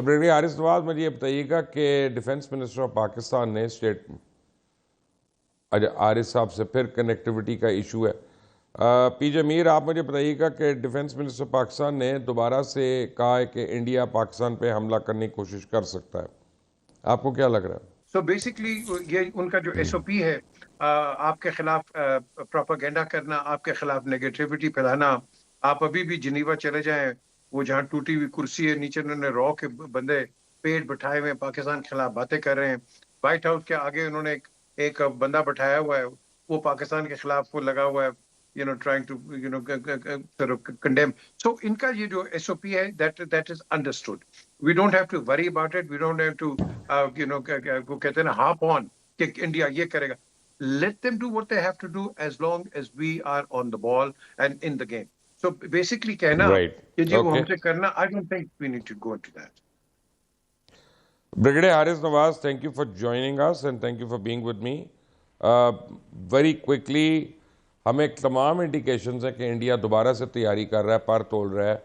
Brigadier Haris Nawaz, मुझे ये बताइएगा कि डिफेंस मिनिस्टर ऑफ पाकिस्तान ने स्टेट हारिस साहब से फिर कनेक्टिविटी का इशू है। पी जे मीर, आप मुझे बताइएगा कि डिफेंस मिनिस्टर पाकिस्तान ने दोबारा से कहा है कि इंडिया पाकिस्तान पे हमला करने की कोशिश कर सकता है, आपको क्या लग रहा है? सो बेसिकली ये उनका जो एसओपी है, आपके खिलाफ प्रोपेगेंडा करना, आपके खिलाफ नेगेटिविटी फैलाना। आप अभी भी जिनीवा चले जाएं, वो जहाँ टूटी हुई कुर्सी है, नीचे उन्होंने रॉ के बंदे पेट बिठाए हुए पाकिस्तान के खिलाफ बातें कर रहे हैं। व्हाइट हाउस के आगे उन्होंने एक बंदा बैठाया हुआ है, वो पाकिस्तान के खिलाफ वो लगा हुआ है, trying to sort of condemn. So इनका ये जो SOP है, that is understood. We don't have to worry about it. We don't have to वो कहते हैं ना hop on कि इंडिया ये करेगा. Let them do what they have to do as long as we are on the ball and in the game. So basically कहना कि जी वो हमसे करना, I don't think we need to go into that. Brigadier Haris Nawaz, thank you for joining us and thank you for being with me. Very quickly, हमें तमाम indications है कि India दोबारा से तैयारी कर रहा है, पर तोल रहा है।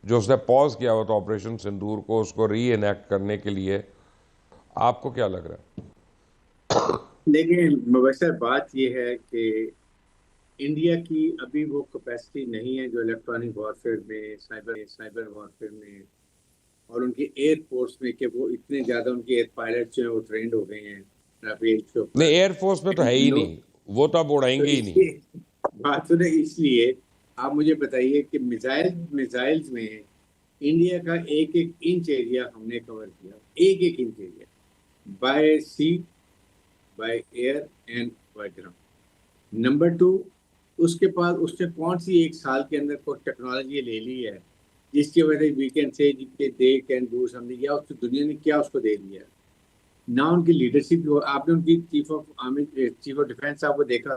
जो उसने पॉज किया हुआ था ऑपरेशन सिंदूर को, उसको री एनेक्ट करने के लिए, आपको क्या लग रहा है? देखिए मुबशर, बात यह है कि इंडिया की अभी वो कैपेसिटी नहीं है जो इलेक्ट्रॉनिक वॉरफेयर में, साइबर वॉरफेयर में और उनकी एयर फोर्स में, कि वो इतने ज़्यादा उनके एयर पायलट जो हैं वो ट्रेंड हो गए हैं राफेल के ऊपर। नहीं, एयर फोर्स में तो है ही नहीं, वो तो अब उड़ाएंगे ही नहीं। बात सुने, इसलिए आप मुझे बताइए कि मिसाइल्स में इंडिया का एक एक इंच एरिया हमने कवर किया, एक एक inch area, by sea, by air and by ground. Number 2, उसके बाद उसने कौन सी एक साल के अंदर कोई टेक्नोलॉजी ले ली है जिसकी वजह से we can say they can do something, या उसको दुनिया ने क्या उसको दे दिया ना। उनकी लीडरशिप, आपने उनकी चीफ ऑफ डिफेंस साहब को देखा,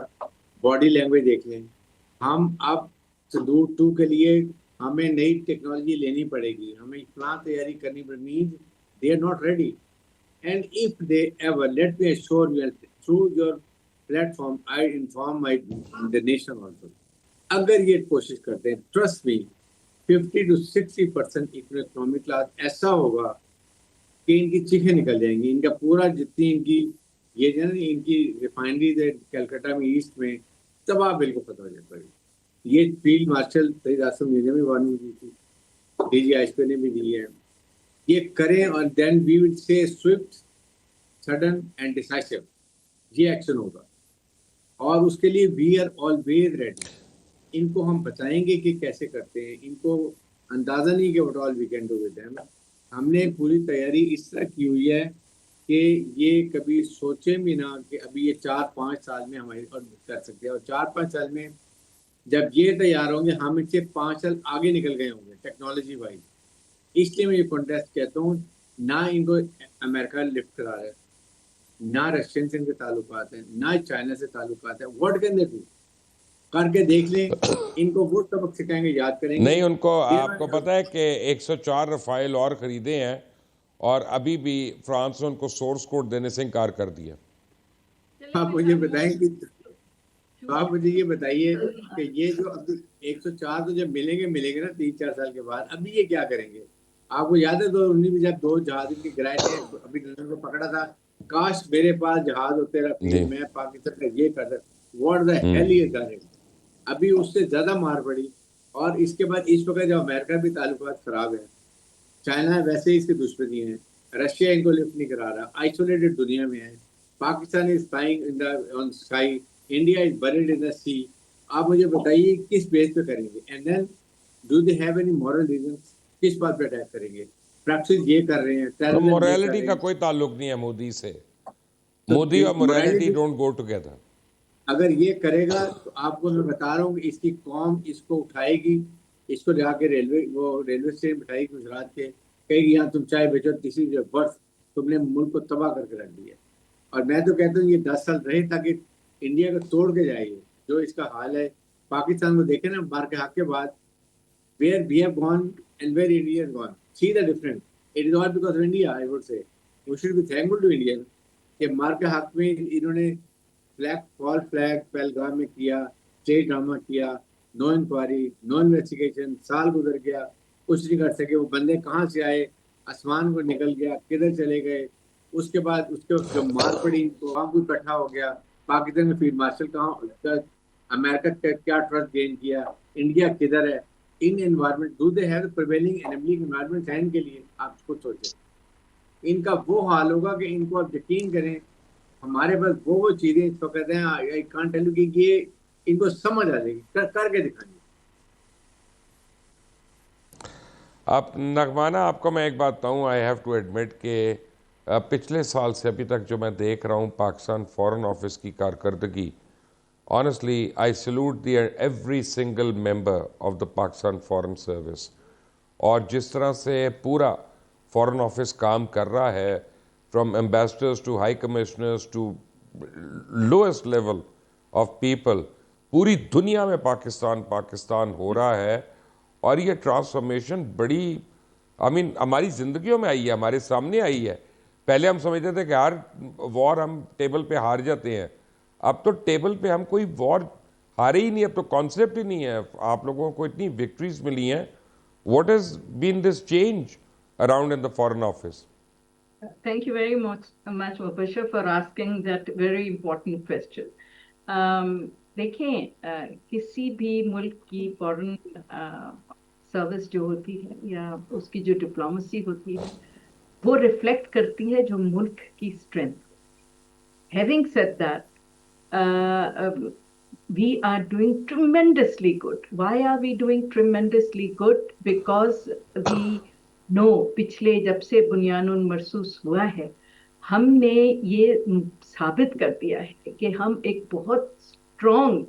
बॉडी लैंग्वेज देख लें। हम अब संदूर 2 के लिए हमें नई टेक्नोलॉजी लेनी पड़ेगी, हमें प्लान तैयारी करनी पड़ेगी। They are not ready, and if they ever, let me assure you through your platform, I inform my the nation also, अगर ये कोशिश करते हैं, trust me, 50 to 60% economic class ऐसा होगा कि इनकी चीखें निकल जाएंगी। इनका पूरा जितनी इनकी ये जो है इनकी रिफाइनरीज है कलकत्ता में, ईस्ट में, तबाह बिल्कुल खत्म हो जाएगी। ये फील्ड मार्शल सईद आसिम ने भी वार्निंग दी थी, DGISP ने भी दी है। ये करें और then we will say swift, sudden and decisive ये एक्शन होगा, और उसके लिए वी आर ऑलवेज रेडी। इनको हम बताएंगे कि कैसे करते हैं, इनको अंदाज़ा नहीं कि what all we can do with them. हमने पूरी तैयारी इस तरह की हुई है कि ये कभी सोचे भी ना कि अभी ये 4-5 साल में हमारे और कर सकते हैं, और 4-5 साल में जब ये तैयार होंगे हम इससे 5 साल आगे निकल गए होंगे टेक्नोलॉजी वाइज। इसलिए मैं ये कॉन्टेस्ट कहता हूँ, ना इनको अमेरिका लिफ्ट करा रहा है, ना रशियन से इनके ताल्लुकात हैं, ना चाइना से ताल्लुकात है। व्हाट कैन दे डू, करके देख लें, इनको वो सबक सिखाएंगे, याद करेंगे। नहीं, उनको आपको पता है कि 104 रफाइल और खरीदे हैं और अभी भी फ्रांस ने उनको सोर्स कोड देने से इनकार कर दिया। आप मुझे बताएंगे, आप मुझे ये बताइए कि ये जो अभी 104 तो जब मिलेंगे ना 3-4 साल के बाद, अभी ये क्या करेंगे? आपको याद है 2019 में जब 2 जहाज इनके गिराए थे, अभी को पकड़ा था, काश मेरे पास जहाज होते रहे, मैं पाकिस्तान का ये कर सकता। व्हाट द हेल ये कर, अभी उससे ज्यादा मार पड़ी। और इसके बाद इस वक्त जब अमेरिका भी ताल्लुकात खराब है, चाइना वैसे ही इसकी दुश्मनी है, रशिया इनको लिफ्ट नहीं करा रहा, आइसोलेटेड दुनिया में है, Pakistan is flying in the on sky, India is buried in the sea. आप मुझे बताइए किस बेस पे करेंगे? And then do they have any moral reason, किस बात पे अटैक करेंगे? प्रैक्टिस ये कर रहे हैं, तो मोरालिटी का कोई ताल्लुक नहीं है मोदी से, मोदी और मोरालिटी डोंट गो टुगेदर। अगर ये करेगा तो आपको मैं बता रहा हूँ कि इसकी कौम इसको उठाएगी, इसको जाके रेलवे स्टेशन बिठाएगी गुजरात के, कहेगी यहाँ तुम चाय बेचो, किसी वर्ष तुमने मुल्क को तबाह करके रख दिया। और मैं तो कहता हूँ ये 10 साल रहे ताकि इंडिया को तोड़ के जाएगी। जो इसका हाल है पाकिस्तान को देखे ना, मार के हक के बाद, where we have gone and where India has gone, see the difference. It is all because of India. I would say we should be thankful to India कि मार के हक में इन्होंने फॉल फ्लैग पहलगाम में किया, स्टेट ड्रामा किया, no inquiry, no investigation, साल गुजर गया, कुछ नहीं कर सके। वो बंदे कहाँ से आए, آسمان کو نکل گیا, کدھر چلے گئے. اس کے بعد اس کے وقت جو مار پڑی ان کو, وہاں کوئی اکٹھا ہو گیا. پاکستان میں فیلڈ مارشل کہاں, امریکہ کیا ٹرسٹ گین کیا, انڈیا کدھر ہے. In environment do they have prevailing enabling environment ہے ان کے لیے؟ آپ خود سوچیں. ان کا وہ حال ہوگا کہ ان کو آپ یقین کریں ہمارے پاس وہ چیزیں اس وقت ہیں, آئی کانٹ ٹیل یو کہ یہ ان کو سمجھ آ جائے گی, کر کے دکھائیں گے. آپ نغمانہ, آپ کو میں ایک بات بتاؤں, آئی ہیو ٹو ایڈمٹ کہ پچھلے سال سے ابھی تک جو میں دیکھ رہا ہوں پاکستان فورن آفس کی کارکردگی, honestly I salute the every single member of the Pakistan Foreign Service. اور جس طرح سے پورا فورن آفس کام کر رہا ہے, from ambassadors to high commissioners to lowest level of people, پوری دنیا میں پاکستان ہو رہا ہے. اور یہ ٹرانسفارمیشن بڑی ہماری زندگیوں میں آئی ہے, ہمارے سامنے آئی ہے. پہلے ہم سمجھتے تھے کہ ہر وار ہم ٹیبل پہ ہار جاتے ہیں, اب تو ٹیبل پہ ہم کوئی وار ہارے ہی نہیں, اب تو کانسیپٹ ہی نہیں ہے. آپ لوگوں کو اتنی وکٹریز ملی ہیں. What has been this change around in the Foreign Office? Thank you very much, Mubashir, for asking that very important question. دیکھیں, کسی بھی ملک کی فورن سروس جو ہوتی ہے یا اس کی جو ڈپلومسی ہوتی ہے, وہ ریفلیکٹ کرتی ہے جو ملک کی strength. Having said that, we are doing tremendously good. Why are we doing tremendously good? Because we know پچھلے جب سے بنیان مرصوص ہوا ہے, ہم نے یہ ثابت کر دیا ہے کہ ہم ایک بہت اسٹرانگ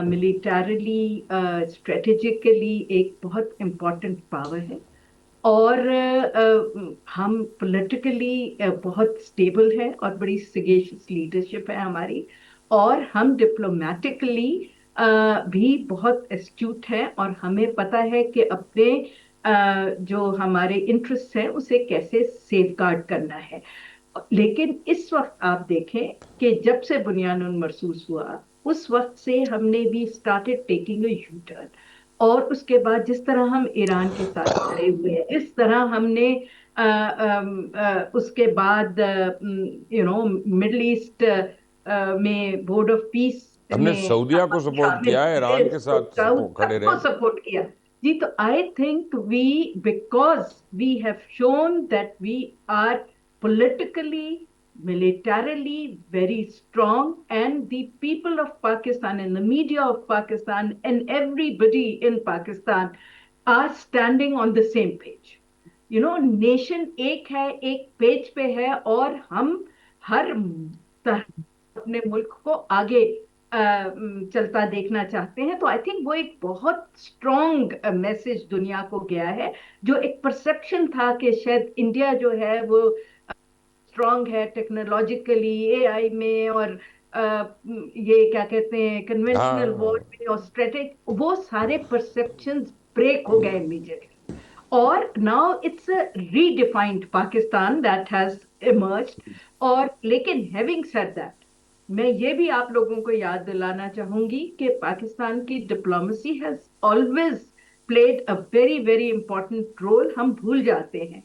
ملیٹریلی اسٹریٹجیکلی ایک بہت امپورٹنٹ پاور ہے, اور ہم پولیٹیکلی بہت اسٹیبل ہے اور بڑی سگیشس لیڈرشپ ہے ہماری, اور ہم ڈپلومیٹکلی بھی بہت اسٹیوٹ ہے, اور ہمیں پتہ ہے کہ اپنے جو ہمارے انٹرسٹ ہیں اسے کیسے سیف گارڈ کرنا ہے. لیکن اس وقت آپ دیکھیں کہ جب سے بنیان مرصوص ہوا اس وقت سے ہم نے بھی started taking a you turn, اور اس کے بعد جس طرح ہم ایران کے ساتھ کھڑے ہوئے ہیں, اس طرح ہم نے اس کے بعد مڈل ایسٹ میں بورڈ آف پیس ہم نے سعودیہ کو سپورٹ کیا ہے, ایران کے ساتھ کھڑے رہے. سپورٹ کیا جی. تو I think because we have shown that we are politically, militarily very strong, and the people of Pakistan and the media of Pakistan and everybody in Pakistan are standing on the same page. Nation ایک ہے, ایک page پہ ہے, اور ہم ہر طرح اپنے ملک کو آگے چلتا دیکھنا چاہتے ہیں. تو آئی تھنک وہ ایک بہت اسٹرانگ میسج دنیا کو گیا ہے. جو ایک پرسپشن تھا کہ شاید انڈیا جو ہے وہ اسٹرانگ ہے ٹیکنالوجیکلی, اے آئی میں, اور یہ کیا کہتے ہیں کنونشنل وار میں اور اسٹریٹجک, وہ سارے پرسپشنز بریک ہو گئے امیڈیٹلی. اور now it's a redefined Pakistan that has emerged. اور لیکن ہیونگ سیڈ دیٹ, میں یہ بھی آپ لوگوں کو یاد دلانا چاہوں گی کہ پاکستان کی diplomacy has always played a very very important role. ہم بھول جاتے ہیں